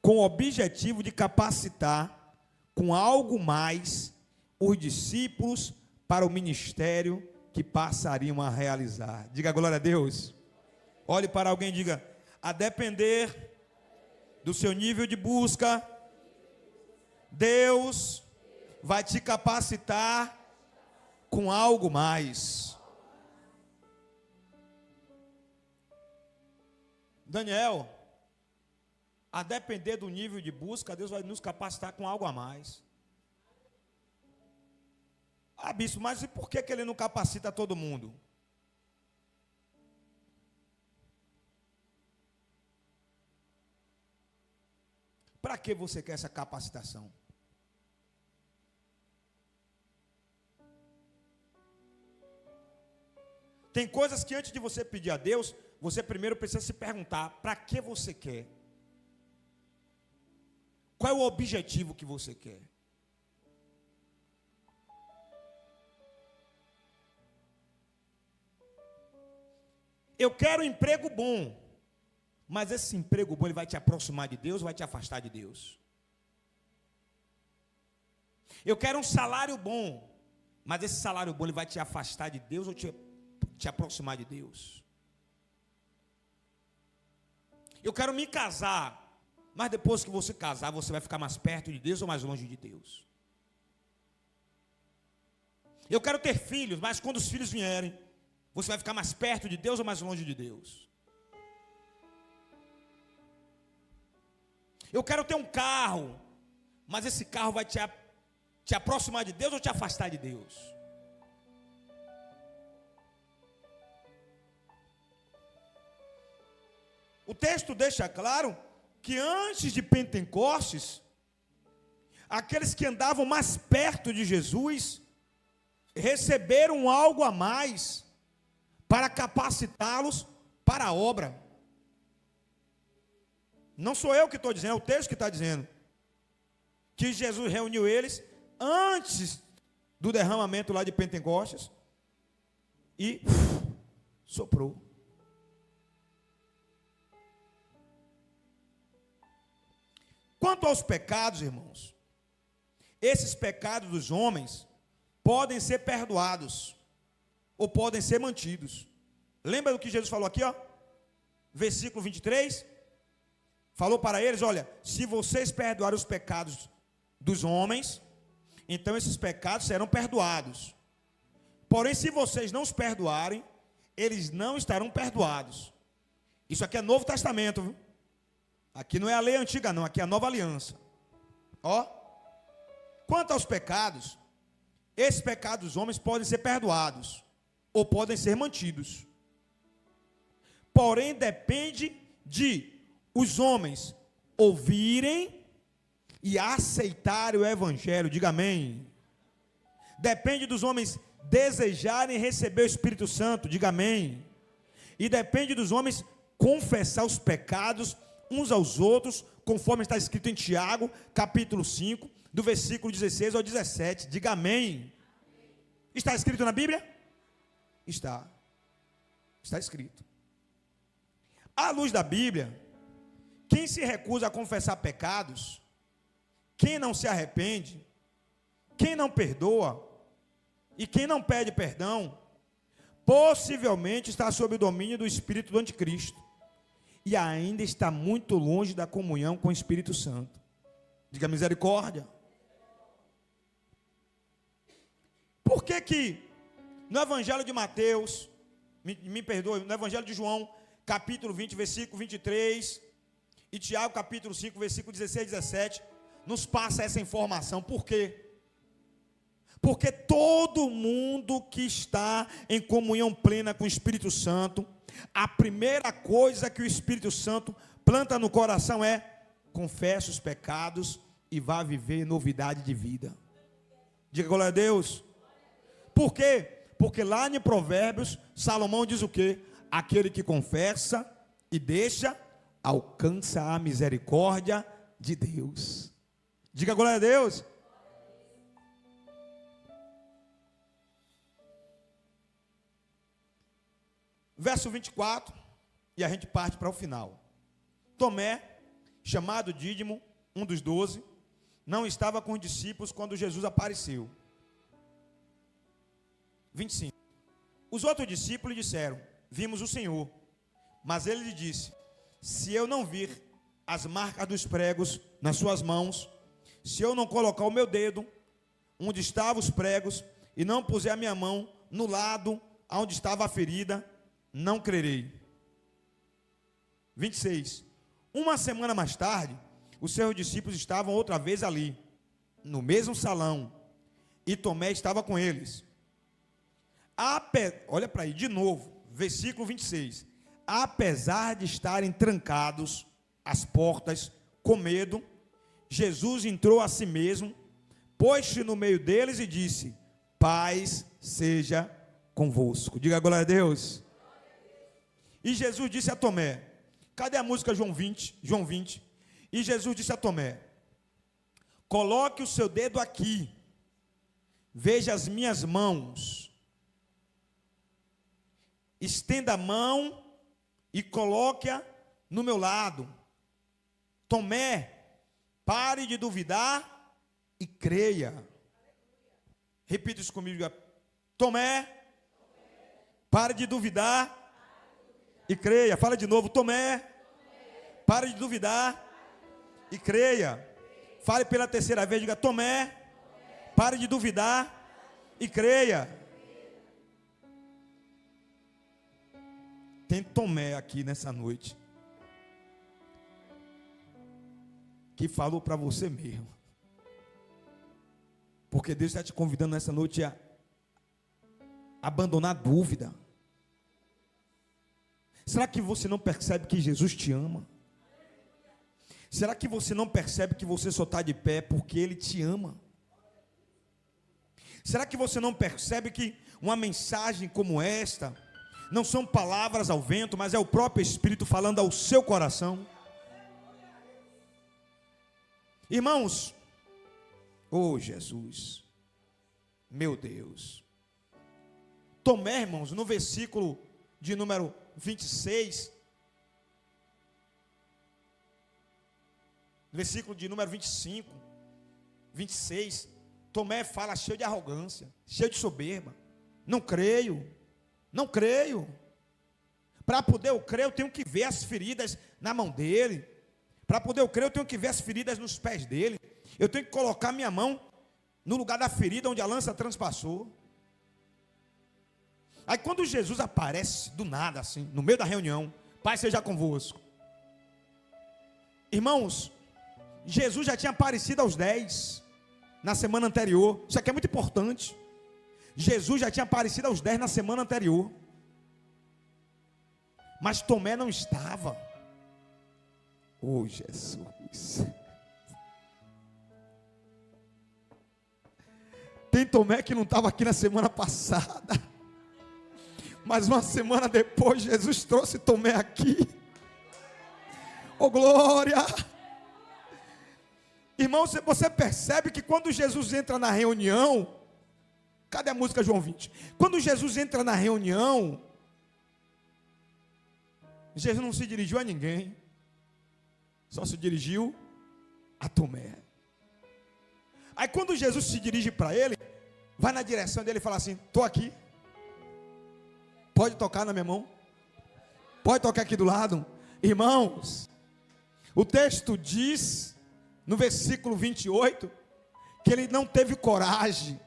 Com o objetivo de capacitar com algo mais os discípulos para o ministério que passariam a realizar. Diga glória a Deus. Olhe para alguém e diga: a depender do seu nível de busca, Deus vai te capacitar com algo mais. Daniel, a depender do nível de busca, Deus vai nos capacitar com algo a mais. Ah, bispo, mas e por que ele não capacita todo mundo? Para que você quer essa capacitação? Tem coisas que antes de você pedir a Deus, você primeiro precisa se perguntar: para que você quer? Qual é o objetivo que você quer? Eu quero um emprego bom, mas esse emprego bom ele vai te aproximar de Deus ou vai te afastar de Deus? Eu quero um salário bom, mas esse salário bom ele vai te afastar de Deus ou te aproximar de Deus? Eu quero me casar, mas depois que você casar, você vai ficar mais perto de Deus ou mais longe de Deus? Eu quero ter filhos, mas quando os filhos vierem, você vai ficar mais perto de Deus ou mais longe de Deus? Eu quero ter um carro, mas esse carro vai te aproximar de Deus ou te afastar de Deus? O texto deixa claro que antes de Pentecostes, aqueles que andavam mais perto de Jesus receberam algo a mais para capacitá-los para a obra. Não sou eu que estou dizendo, é o texto que está dizendo que Jesus reuniu eles antes do derramamento lá de Pentecostes e soprou. Quanto aos pecados, irmãos, esses pecados dos homens podem ser perdoados ou podem ser mantidos. Lembra do que Jesus falou aqui, ó? Versículo 23. Falou para eles, olha, se vocês perdoarem os pecados dos homens, então esses pecados serão perdoados. Porém, se vocês não os perdoarem, eles não estarão perdoados. Isso aqui é Novo Testamento, viu? Aqui não é a lei antiga não, aqui é a nova aliança. Ó, quanto aos pecados, esses pecados dos homens podem ser perdoados ou podem ser mantidos. Porém, depende de os homens ouvirem e aceitarem o evangelho. Diga amém. Depende dos homens desejarem receber o Espírito Santo. Diga amém. E depende dos homens confessar os pecados uns aos outros, conforme está escrito em Tiago, capítulo 5, do versículo 16 ao 17. Diga amém. Está escrito na Bíblia? Está escrito. À luz da Bíblia, quem se recusa a confessar pecados, quem não se arrepende, quem não perdoa e quem não pede perdão, possivelmente está sob o domínio do espírito do anticristo e ainda está muito longe da comunhão com o Espírito Santo. Diga misericórdia. Por que no Evangelho de Mateus, me perdoe, no Evangelho de João, capítulo 20, versículo 23, e Tiago, capítulo 5, versículo 16 e 17, nos passa essa informação? Por quê? Porque todo mundo que está em comunhão plena com o Espírito Santo, a primeira coisa que o Espírito Santo planta no coração é: confesse os pecados e vá viver novidade de vida. Diga glória a Deus. Por quê? Porque lá em Provérbios, Salomão diz o quê? Aquele que confessa e deixa, alcança a misericórdia de Deus. Diga glória a Deus. Verso 24, e a gente parte para o final. Tomé, chamado Dídimo, um dos 12, não estava com os discípulos quando Jesus apareceu. 25. Os outros discípulos lhe disseram: vimos o Senhor. Mas ele lhe disse: se eu não vir as marcas dos pregos nas suas mãos, se eu não colocar o meu dedo onde estavam os pregos e não puser a minha mão no lado onde estava a ferida, não crerei. 26. Uma semana mais tarde, os seus discípulos estavam outra vez ali, no mesmo salão, e Tomé estava com eles. Olha para aí, de novo, versículo 26. Apesar de estarem trancados as portas, com medo, Jesus entrou a si mesmo, pôs-se no meio deles e disse: paz seja convosco. Diga glória a Deus. E Jesus disse a Tomé, cadê a música João 20? João 20. E Jesus disse a Tomé: coloque o seu dedo aqui, veja as minhas mãos, estenda a mão e coloque-a no meu lado. Tomé, pare de duvidar e creia. Repita isso comigo. Tomé, pare de duvidar e creia. Fala de novo. Tomé, pare de duvidar e creia. Fale pela terceira vez. Diga: Tomé, pare de duvidar e creia. Tem Tomé aqui nessa noite que falou para você mesmo, porque Deus está te convidando nessa noite a abandonar a dúvida. Será que você não percebe que Jesus te ama? Será que você não percebe que você só está de pé porque Ele te ama? Será que você não percebe que uma mensagem como esta não são palavras ao vento, mas é o próprio Espírito falando ao seu coração? Irmãos, oh Jesus, Meu Deus. Tomé, irmãos, no versículo de número 26, versículo de número 25, 26, Tomé fala cheio de arrogância, cheio de soberba. Não creio, não creio. Para poder eu crer, eu tenho que ver as feridas na mão dele. Para poder eu crer, eu tenho que ver as feridas nos pés dele. Eu tenho que colocar minha mão no lugar da ferida onde a lança transpassou. Aí quando Jesus aparece do nada assim, no meio da reunião, Pai seja convosco. Irmãos, Jesus já tinha aparecido aos 10 na semana anterior. Isso aqui é muito importante. Jesus já tinha aparecido aos 10 na semana anterior. Mas Tomé não estava. Oh, Jesus. Tem Tomé que não estava aqui na semana passada. Mas uma semana depois, Jesus trouxe Tomé aqui. Oh, glória! Irmão, você percebe que quando Jesus entra na reunião, cadê a música João 20? Quando Jesus entra na reunião, Jesus não se dirigiu a ninguém, só se dirigiu a Tomé. Aí quando Jesus se dirige para ele, vai na direção dele e fala assim: estou aqui, pode tocar na minha mão, pode tocar aqui do lado. Irmãos, o texto diz, no versículo 28, que ele não teve coragem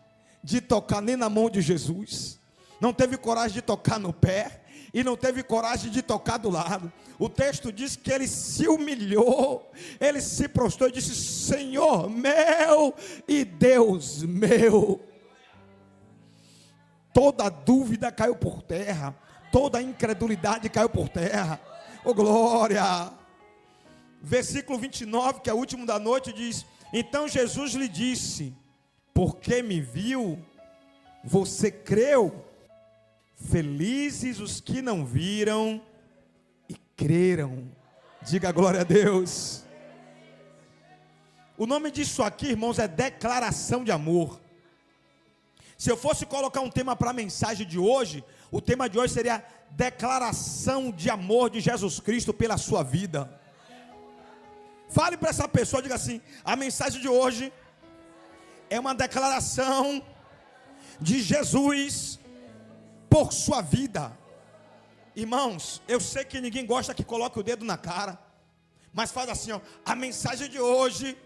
de tocar nem na mão de Jesus, não teve coragem de tocar no pé, e não teve coragem de tocar do lado. O texto diz que ele se humilhou, ele se prostrou e disse: Senhor meu e Deus meu. Toda dúvida caiu por terra, toda incredulidade caiu por terra. Oh, glória! Versículo 29, que é o último da noite, diz: então Jesus lhe disse: porque me viu, você creu? Felizes os que não viram e creram. Diga glória a Deus. O nome disso aqui, irmãos, é declaração de amor. Se eu fosse colocar um tema para a mensagem de hoje, o tema de hoje seria declaração de amor de Jesus Cristo pela sua vida. Fale para essa pessoa, diga assim: a mensagem de hoje é uma declaração de Jesus por sua vida. Irmãos, eu sei que ninguém gosta que coloque o dedo na cara, mas faz assim, ó: a mensagem de hoje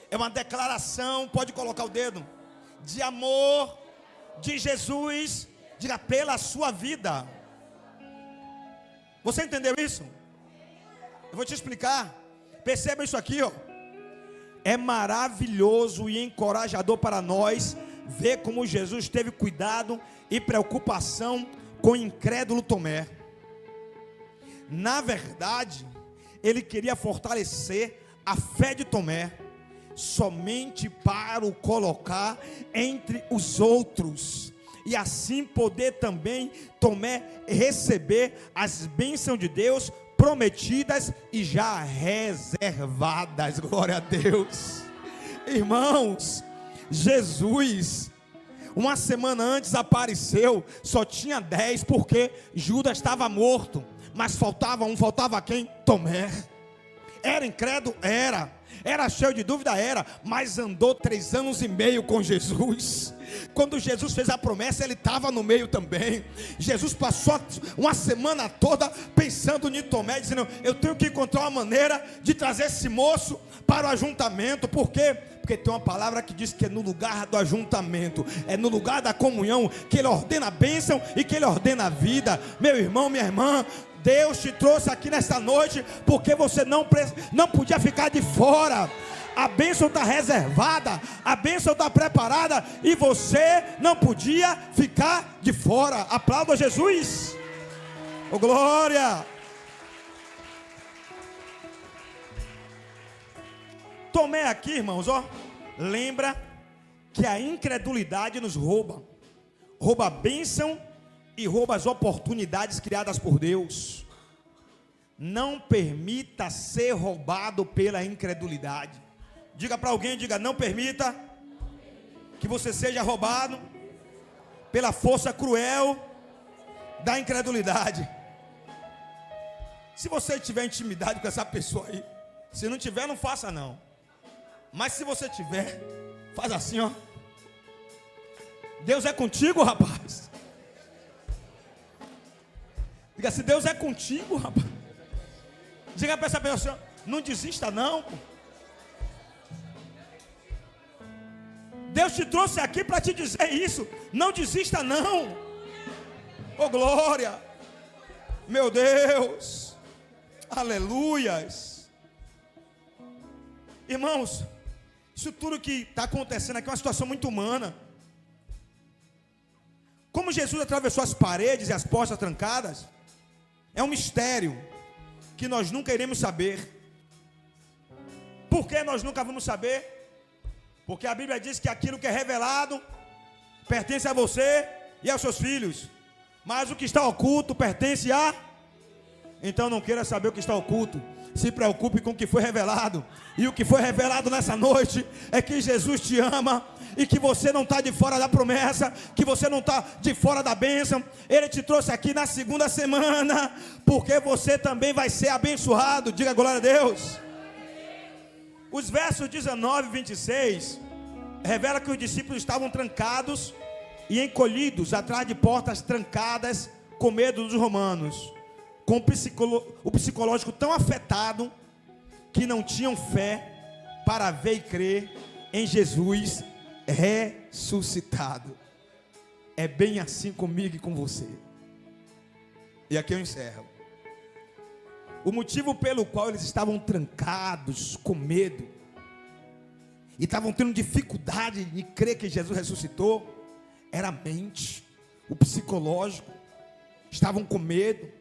é uma declaração, pode colocar o dedo, de amor de Jesus, diga, pela sua vida. Você entendeu isso? Eu vou te explicar. Perceba isso aqui, ó. É maravilhoso e encorajador para nós ver como Jesus teve cuidado e preocupação com o incrédulo Tomé. Na verdade, ele queria fortalecer a fé de Tomé, somente para o colocar entre os outros, e assim poder também Tomé receber as bênçãos de Deus prometidas e já reservadas. Glória a Deus. Irmãos, Jesus, uma semana antes apareceu, só tinha 10, porque Judas estava morto, mas faltava um, faltava quem? Tomé. Era incrédulo? Era cheio de dúvida? Era, mas andou 3 anos e meio com Jesus. Quando Jesus fez a promessa, ele estava no meio também. Jesus passou uma semana toda pensando em Tomé, dizendo: eu tenho que encontrar uma maneira de trazer esse moço para o ajuntamento. Por quê? Porque tem uma palavra que diz que é no lugar do ajuntamento, é no lugar da comunhão, que ele ordena a bênção e que ele ordena a vida. Meu irmão, minha irmã, Deus te trouxe aqui nesta noite porque você não podia ficar de fora. A bênção está reservada, a bênção está preparada, e você não podia ficar de fora. Aplauda Jesus. Oh, glória. Tomé aqui, irmãos, ó, lembra que a incredulidade nos rouba a bênção e rouba as oportunidades criadas por Deus. Não permita ser roubado pela incredulidade. Diga para alguém, diga: não permita que você seja roubado pela força cruel da incredulidade. Se você tiver intimidade com essa pessoa aí, se não tiver, não faça não. Mas se você tiver, faz assim, ó. Deus é contigo, rapaz. Diga assim: Deus é contigo, rapaz. Diga para essa pessoa: não desista não. Deus te trouxe aqui para te dizer isso. Não desista não. Oh glória. Meu Deus. Aleluias. Irmãos, isso tudo que está acontecendo aqui é uma situação muito humana. Como Jesus atravessou as paredes e as portas trancadas, é um mistério que nós nunca iremos saber. Por que nós nunca vamos saber? Porque a Bíblia diz que aquilo que é revelado pertence a você e aos seus filhos, mas o que está oculto pertence a... Então não queira saber o que está oculto, se preocupe com o que foi revelado. E o que foi revelado nessa noite é que Jesus te ama, e que você não está de fora da promessa, que você não está de fora da bênção. Ele te trouxe aqui na segunda semana, porque você também vai ser abençoado. Diga glória a Deus. Os versos 19 e 26 revela que os discípulos estavam trancados e encolhidos atrás de portas trancadas, com medo dos romanos, com o psicológico tão afetado que não tinham fé para ver e crer em Jesus ressuscitado. É bem assim comigo e com você. E aqui eu encerro. O motivo pelo qual eles estavam trancados, com medo, e estavam tendo dificuldade de crer que Jesus ressuscitou, era a mente, o psicológico. Estavam com medo,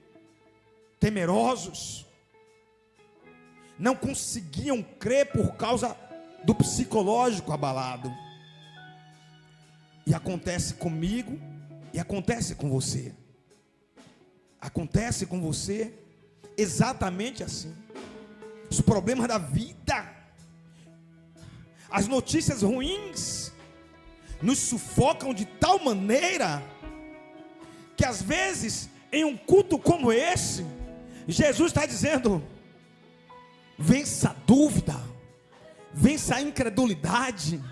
temerosos, não conseguiam crer por causa do psicológico abalado. E acontece comigo, e acontece com você. Acontece com você exatamente assim. Os problemas da vida, as notícias ruins, nos sufocam de tal maneira que às vezes, em um culto como esse, Jesus está dizendo: vença a dúvida, vença a incredulidade,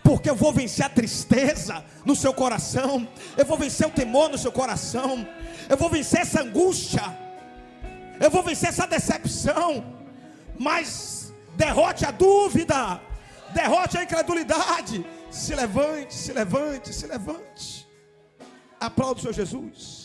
porque eu vou vencer a tristeza no seu coração, eu vou vencer o temor no seu coração, eu vou vencer essa angústia, eu vou vencer essa decepção. Mas derrote a dúvida, derrote a incredulidade. Se levante, se levante, se levante. Aplaude o Senhor Jesus.